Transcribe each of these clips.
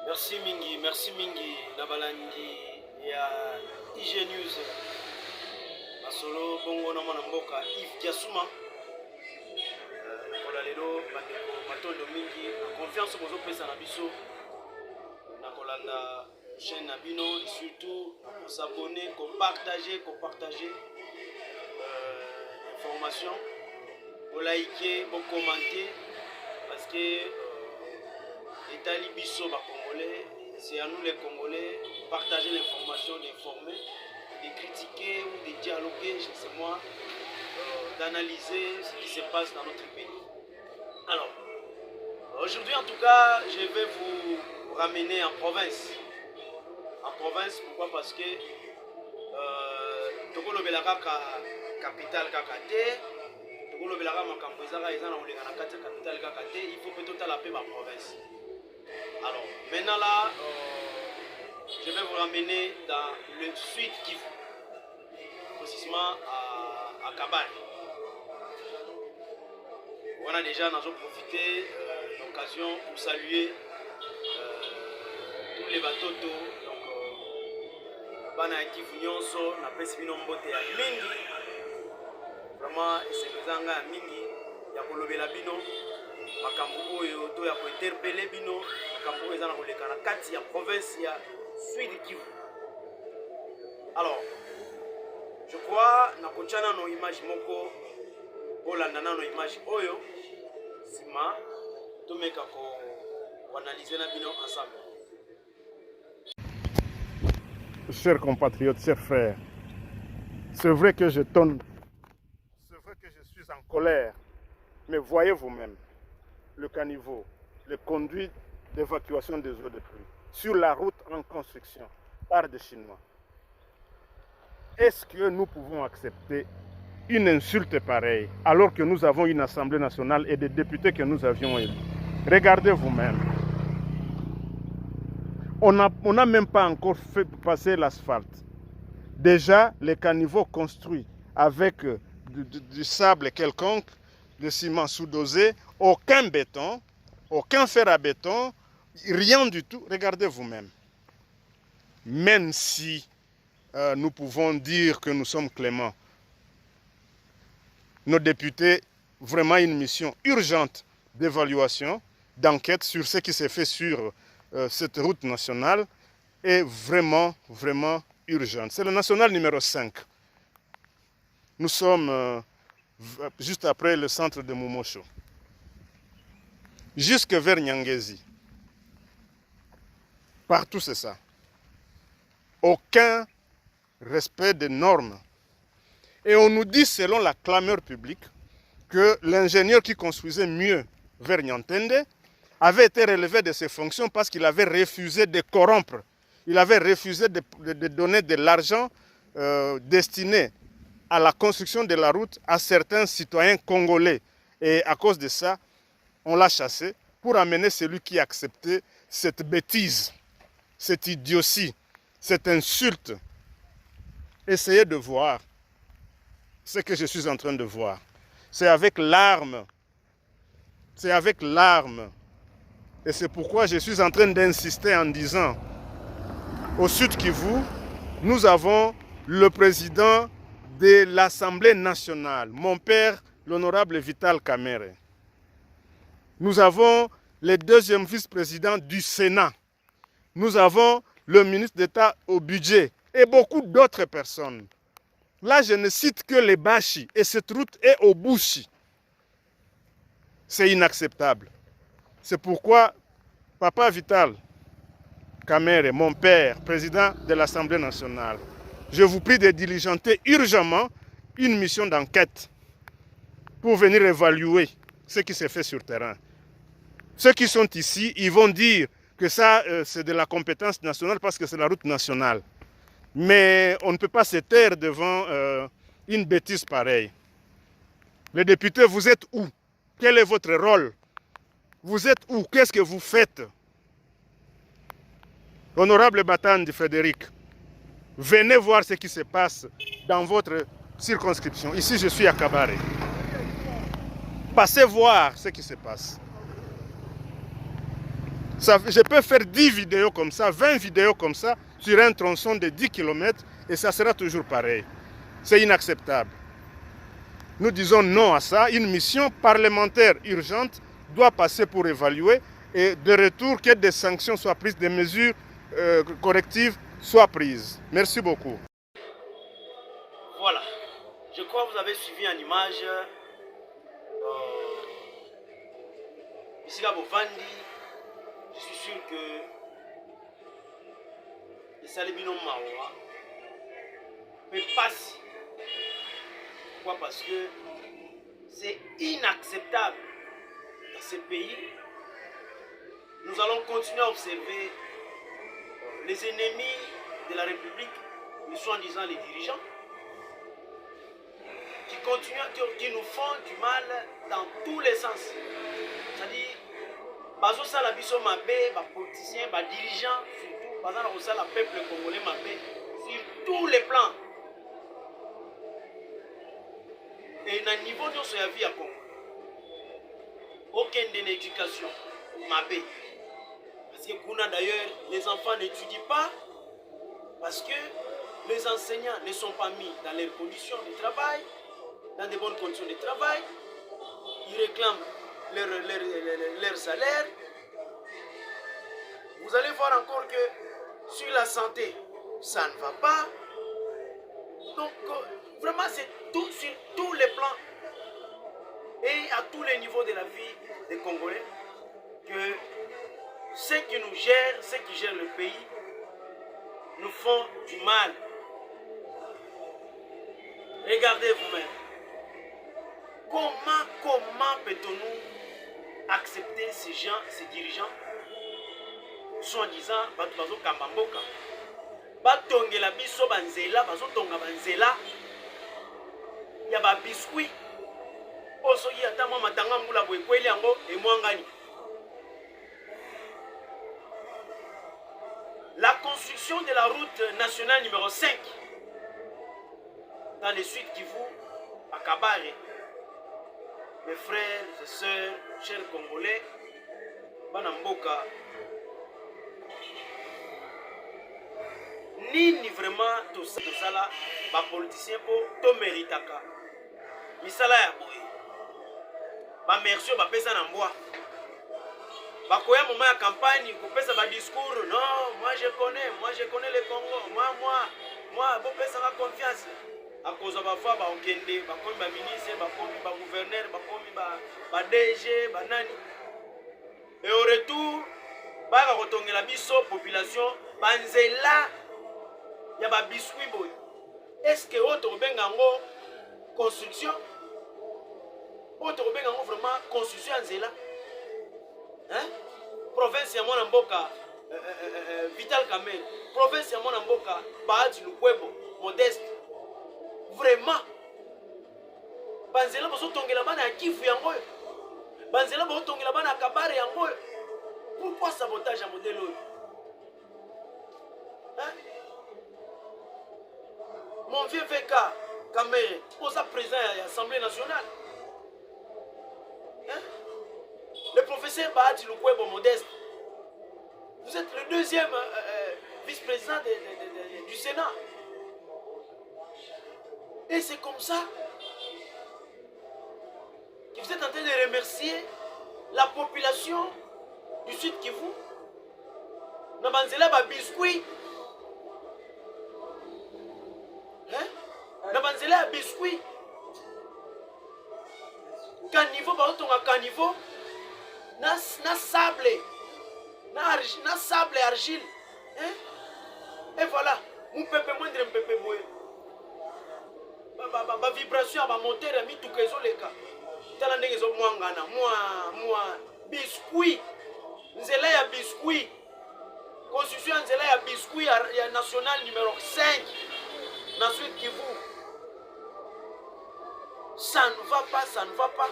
Merci mingi Nabalandi ya IG News. Masolo bongo na mwana mboka Yves Diasuma. Pour lelo bandeko matondo mingi na confiance bozo pesa na biso. Na kolanda chaîne na bino et surtout pour s'abonner, partager information, pour liker, pour commenter parce que l'État Libiso Congolais, c'est à nous les Congolais partager l'information, d'informer, de critiquer ou de dialoguer, je sais moi, d'analyser ce qui se passe dans notre pays. Alors, aujourd'hui en tout cas, je vais vous ramener en province. En province, pourquoi? Parce que Tokolo Belaka capitale Kakate, Tokolo Belaka Makambezara et Zana Olegana capitale Kakate, il faut peut-être la paix ma province. Alors, maintenant là, je vais vous ramener dans le sud Kivu, précisément à Kabale. On a déjà profité de l'occasion pour saluer tous les bateaux d'eau. Donc, Bana Kivu Nyonso, na pesi bino mbote ya mingi. Vraiment, c'est bizanga mingi ya kolobela bino. Makambo oyo to ya ko interpeller bino. Makambo ezana koleka na kati ya province ya Sud Kivu. Alors, je crois na kochana no image moko olanda na no image oyo sima to meka ko analyser na bino ensemble. Chers compatriotes, chers frères, c'est vrai que je tonne, c'est vrai que je suis en colère, mais voyez vous-même le caniveau, le conduit d'évacuation des eaux de pluie sur la route en construction par des Chinois. Est-ce que nous pouvons accepter une insulte pareille alors que nous avons une Assemblée nationale et des députés que nous avions élus? Regardez vous-même. On n'a même pas encore fait passer l'asphalte. Déjà, les caniveaux construits avec du sable quelconque, de ciment sous-dosé, aucun béton, aucun fer à béton, rien du tout. Regardez vous-même. Même si nous pouvons dire que nous sommes cléments, nos députés, vraiment une mission urgente d'évaluation, d'enquête sur ce qui s'est fait sur cette route nationale est vraiment, vraiment urgente. C'est le national numéro 5. Nous sommes juste après le centre de Mumosho. Jusque vers Nyangezi. Partout c'est ça. Aucun respect des normes. Et on nous dit, selon la clameur publique, que l'ingénieur qui construisait mieux vers Nyantende avait été relevé de ses fonctions parce qu'il avait refusé de corrompre. Il avait refusé de donner de l'argent destiné à la construction de la route à certains citoyens congolais. Et à cause de ça, on l'a chassé pour amener celui qui acceptait cette bêtise, cette idiotie, cette insulte. Essayez de voir ce que je suis en train de voir. C'est avec larmes. C'est avec larmes. Et c'est pourquoi je suis en train d'insister en disant, au Sud Kivu, nous avons le président de l'Assemblée nationale, mon père, l'honorable Vital Kamerhe. Nous avons le deuxième vice-président du Sénat. Nous avons le ministre d'État au budget et beaucoup d'autres personnes. Là, je ne cite que les Bashi et cette route est au Bushi. C'est inacceptable. C'est pourquoi Papa Vital Kamerhe, mon père, président de l'Assemblée nationale, je vous prie de diligenter urgemment une mission d'enquête pour venir évaluer ce qui s'est fait sur terrain. Ceux qui sont ici, ils vont dire que ça, c'est de la compétence nationale parce que c'est la route nationale. Mais on ne peut pas se taire devant une bêtise pareille. Les députés, vous êtes où? Quel est votre rôle? Vous êtes où? Qu'est-ce que vous faites? Honorable Batandi Frédéric, venez voir ce qui se passe dans votre circonscription. Ici, je suis à Kabare. Passez voir ce qui se passe. Je peux faire 10 vidéos comme ça, 20 vidéos comme ça, sur un tronçon de 10 km, et ça sera toujours pareil. C'est inacceptable. Nous disons non à ça. Une mission parlementaire urgente doit passer pour évaluer, et de retour, que des sanctions soient prises, des mesures correctives soient prises. Merci beaucoup. Voilà. Je crois que vous avez suivi en image ici à Bovandi. Je suis sûr que les Salibino Mawa ne passent. Pourquoi? Parce que c'est inacceptable dans ce pays. Nous allons continuer à observer les ennemis de la République, nous sommes en disant les dirigeants, qui nous font du mal dans tous les sens. C'est-à-dire, bazo sala biso mabé, ba politiciens, ba dirigeants, surtout, bazo sala peuple congolais mabé, sur tous les plans. Et na niveau de ce vie à Congo, aucune d'éducation mabé. Parce que kuna d'ailleurs, les enfants n'étudient pas parce que les enseignants ne sont pas mis dans leurs conditions de travail, dans de bonnes conditions de travail. Ils réclament leur salaire. Vous allez voir encore que sur la santé, ça ne va pas. Donc, vraiment, c'est tout sur tous les plans et à tous les niveaux de la vie des Congolais que ceux qui nous gèrent, ceux qui gèrent le pays, nous font du mal. Regardez vous-même. Comment peut-on accepter ces gens, ces dirigeants, soi-disant, bazo kambamboka, batongela biso banzela, bazo tonga banzela, ya ba biscuit, oso yi atama matanga mbula bwekweli yango emwangani. La construction de la route nationale numéro 5 dans le sud Kivu, à Kabare, mes frères et sœurs, chers Congolais, Banamboka, nini vraiment tout ça là, les politiciens pour tout méritaka. Misala ya boye. Ba merci ba pesa na mbwa. Bakoya moment ya campagne, ko pesa ba discours, non, moi je connais le Congo, moi, bon pesa ma confiance. À cause de ma foi, on kende, bakomi ba ministre, bakomi ba gouverneur, bakomi ba DG, ba nani. Et au retour, ba rotongela biso population, banzela ya ba biscuit boy. Est-ce que autre bengango construction? Autre bengango vraiment construction nzela? Hein? Province ya mwana mboka Vital Kamerhe, province ya mwana mboka Bahati Lukwebo, Modeste. Vraiment, banzela bazo tongela bana ya Kivu yango, banzela bazo tongela bana ya Kabare yango. Pourquoi sabotage à modèle oyo? Hein? Mon vieux VK Kamerhe, posa président à l'Assemblée nationale. Hein? Le professeur Bahati Lukwebo Modeste, vous êtes le deuxième vice-président du Sénat. Et c'est comme ça que vous êtes en train de remercier la population du Sud Kivu. Nabanzela ba biscuit. Hein? Nabanzela ba biscuit. Caniveau ba otonga caniveau. Na sable. Na sable et argile. Hein? Et voilà. Mon pépé moindre un pépé boye. Ba vibration à ba moteur à mi tout kezo leka. Tala ndenge zo mwangana. Moi biscuit. Nzela ya biscuit. Constitution nzela ya biscuit ya national numéro 5. Dans Sud Kivu. Ça ne va pas, ça ne va pas.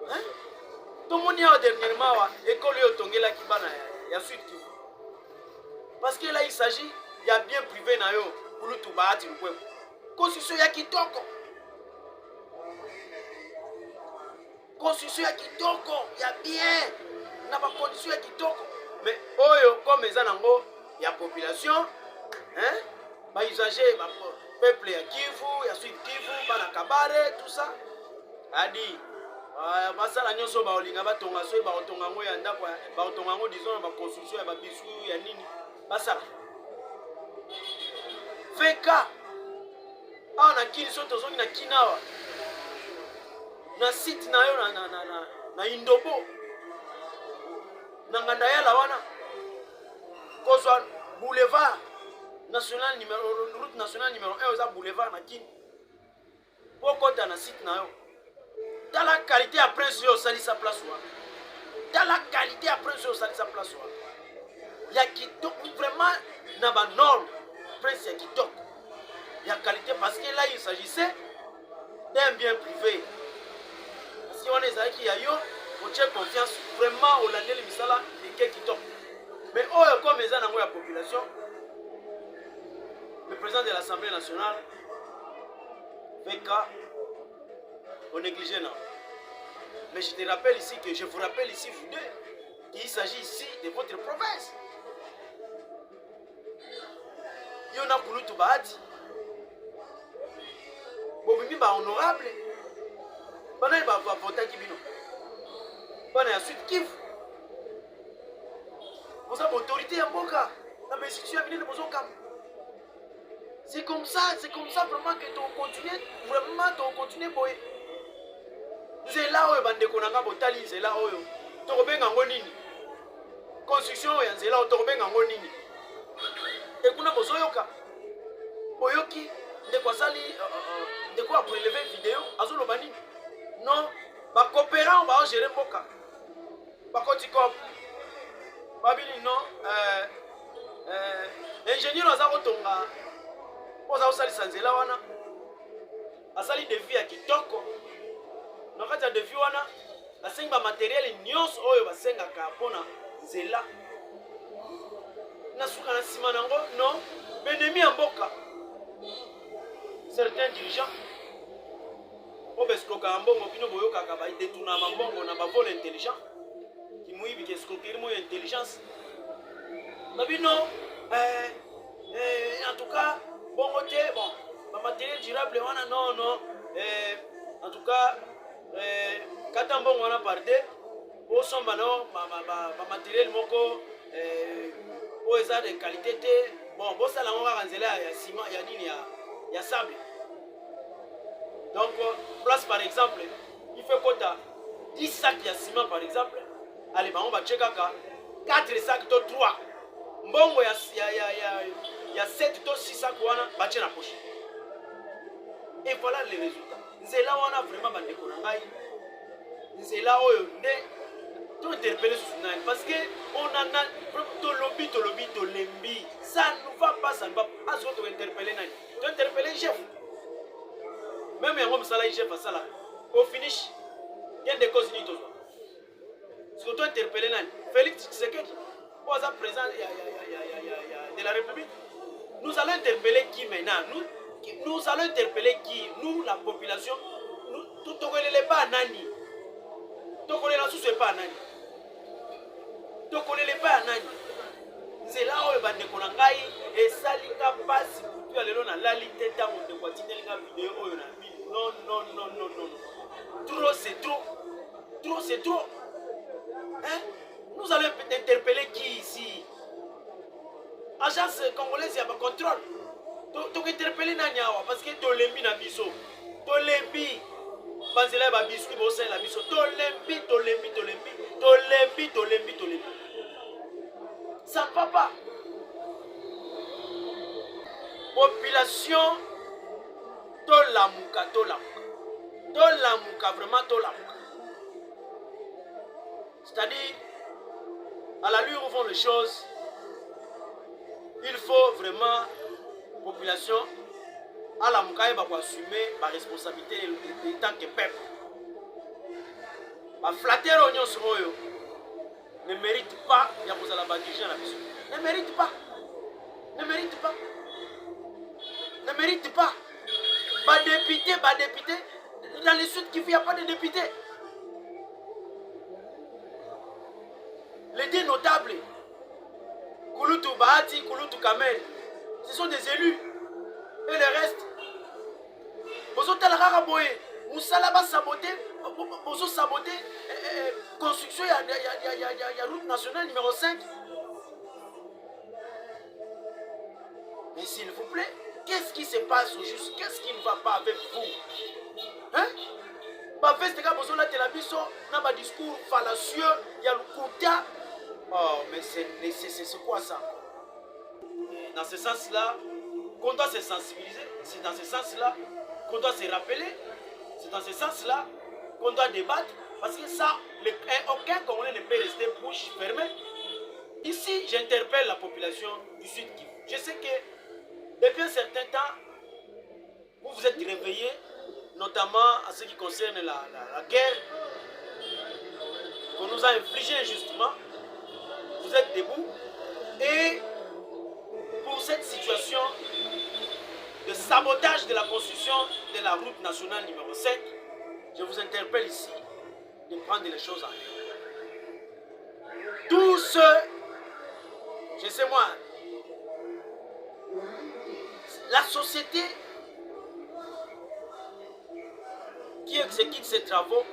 Hein? Tout le monde y a dernièrement école yotongela kibana ya Sud Kivu. Parce que là il s'agit, il y a bien privé na yo pour tout Bahati Lukwebo. Constitution ya kitoko. Constitution ya kitoko, ya bien. na ba condition ya kitoko. Mais oyo comme eza nango ya population, hein, ba usager ba peuple ya Kivu, ya Sud Kivu, bana Kabare, tout ça. Adi basala nyonso baolinga batonga so baotonga ngo ya ndako baotonga ngo disons ba construction ya ba bisu ya nini basala veka awa na kini so tozongi na kinawa na site na yo na Indobo na nganda yala wana kozwa boulevard national route nationale numéro 1 oza boulevard na kini pokota na site na yo. Dans la qualité après ce au sali sa place wa. Dans la qualité après ce au sali sa place wa. Il y a qui vraiment na ba norme prince ya kitoko. Il y a qualité parce que là il s'agissait d'un bien privé. Si on est avec yo, on tient confiance vraiment au landel misala et kitoko. Mais oh comme les ana la population, le président de l'Assemblée nationale VK on négligeait non. Mais je te rappelle ici que je vous rappelle ici vous deux qu'il s'agit ici de votre province. Il y en a pour nous tout bahati. Bobimi ba honorable. Bana ba voter qui bino. Bana ya Sud Kivu. Vous avez autorité en boka. La institution a venu de Bozokam. C'est comme ça vraiment que tu continues vraiment tu continues boy. Nzela oyo bandeko nanga botali nzela oyo tokobenga ngo nini construction ya nzela oyo tokobenga ngo nini ekuna bozoyoka boyoki ndeko asali ndeko a prélever vidéo azoloba nini non bacoopérant baogere mboka bakotikop babili non ingénieur aza kotonga oza kosalisa nzela wana asali devis ya kitoko. Donc quand tu as de vue wana basengi ba matériel nyonso oyo basengaka pona nzela na suka na sima nango non benemi ya mboka certains dirigeants obeskoka mbongo bino boyokaka ba détourna mbongo na ba vol intelligent qui muibi ke escroquerie mo intelligence babino en tout cas bongo te bon ba matériel durable wana non en tout cas kata mbongo wana parte osomba no ba matériel moko o eza de qualité te bon bosala ngo kaka nzela ya ciment ya nini ya sable. Donc place par exemple il fait kota 10 sacs ya ciment par exemple allez bango ba chekaka 4 sacs to 3 mbongo ya 7 to 6 sacs wana ba na poche. Et voilà les résultats. Nzela wana vraiment bandeko na ngai nzela oyo nde to interpeller sur nani parce que on a to lembi ça ne va pas ça ne va pas to interpeller nani to interpeller chef même yango msala chef asala au finish bien des causes ni to so to interpeller nani Félix Tshisekedi oza président de la République. Nous allons interpeller qui maintenant nous allons interpeller qui? Nous, la population, nous ne connaissons pas Nani. Tu ne connais pas Nani. Tu ne connais pas Nani. C'est là où il y a et ça, il y a pas si tu as la lité dans le vidéo. Non. Trop, c'est trop. Trop, c'est trop. Hein? Nous allons interpeller qui ici? Agence congolaise, il y a un contrôle. Tu interpeller nani awa parce que tolembi na biso tolembi banzela ba biscuit bosa la biso tolembi ça ne va pas. Population tolamuka vraiment tolamuka, c'est-à-dire à la lueur où vont les choses il faut vraiment population à la mukaye va assumer la responsabilité en tant que peuple. La flatter oignon soyo ne mérite pas ya kozala ba dirigeant na biso. Ne mérite pas. Ba député dans le sud qui il n'y a pas de député. les deux notables, Kouloutou Bahati, Kouloutou Kamel, ce sont des élus. Et le reste, vous avez la boye, Moussala va saboter, vous avez saboté construction, il y a route nationale numéro 5. Mais s'il vous plaît, qu'est-ce qui se passe au juste? Qu'est-ce qui ne va pas avec vous? Hein? N'a pas discours fallacieux, il y a le quota. Oh, mais c'est quoi ça? Et dans ce sens-là, qu'on doit se sensibiliser, c'est dans ce sens-là qu'on doit se rappeler, c'est dans ce sens-là qu'on doit débattre, parce que ça, aucun Congolais ne peut rester bouche fermée. Ici, j'interpelle la population du Sud Kivu. Je sais que depuis un certain temps, vous vous êtes réveillés, notamment en ce qui concerne la guerre qu'on nous a infligée injustement. Vous êtes debout et pour cette situation de sabotage de la construction de la route nationale numéro 7, je vous interpelle ici de prendre les choses en main. Tous ceux, je sais moi, la société qui exécute ces travaux,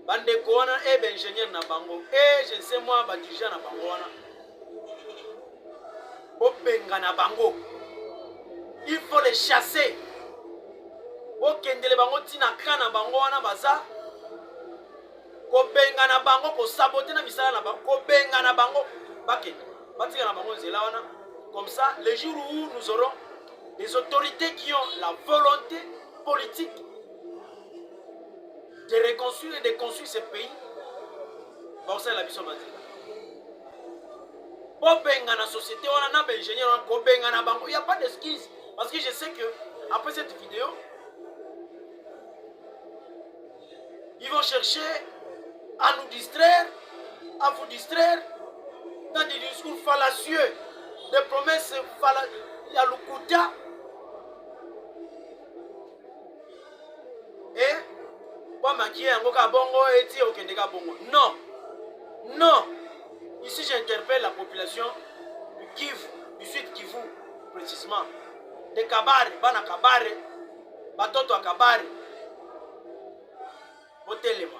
bandeko wana et ingénieur na bango et je sais moi ba dirigeant na bango wana obenga na bango, il faut les chasser. Okendele bango tina kana bango wana baza kobenga na bango ko saboter na misala na bango, kobenga na bango bakende batika na bango nzela wana. Comme ça, le jour où nous aurons des autorités qui ont la volonté politique de reconstruire et de construire ce pays, bon, c'est la mission mazila. Bobenga na société, on a un ingénieur, bobenga na bango, il n'y a pas d'excuse. Parce que je sais que après cette vidéo, ils vont chercher à nous distraire, à vous distraire dans des discours fallacieux, des promesses fallacieuses. Il y a le quota. Et non, non. Ici j'interpelle la population du Kivu, du Sud Kivu, précisément. De Kabare, Bana Kabare, Batoto à Kabare. Botelema.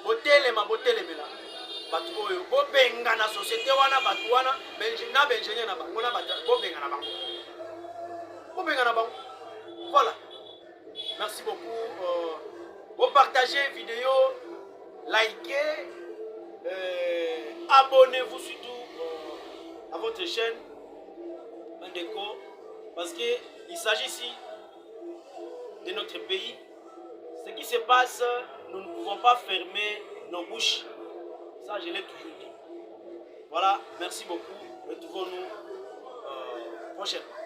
Botelema, botelemela. Batu oyo, bobenga na société wana, batu wana, na benjenye na bango, na batu, bobenga na bango. Bobenga na bango. Voilà. Merci beaucoup. Vous partagez la vidéo, likez, abonnez-vous surtout à votre chaîne Mandeko, parce qu'il s'agit ici de notre pays. Ce qui se passe, nous ne pouvons pas fermer nos bouches. Ça, je l'ai toujours dit. Voilà, merci beaucoup. Retrouvons-nous prochainement.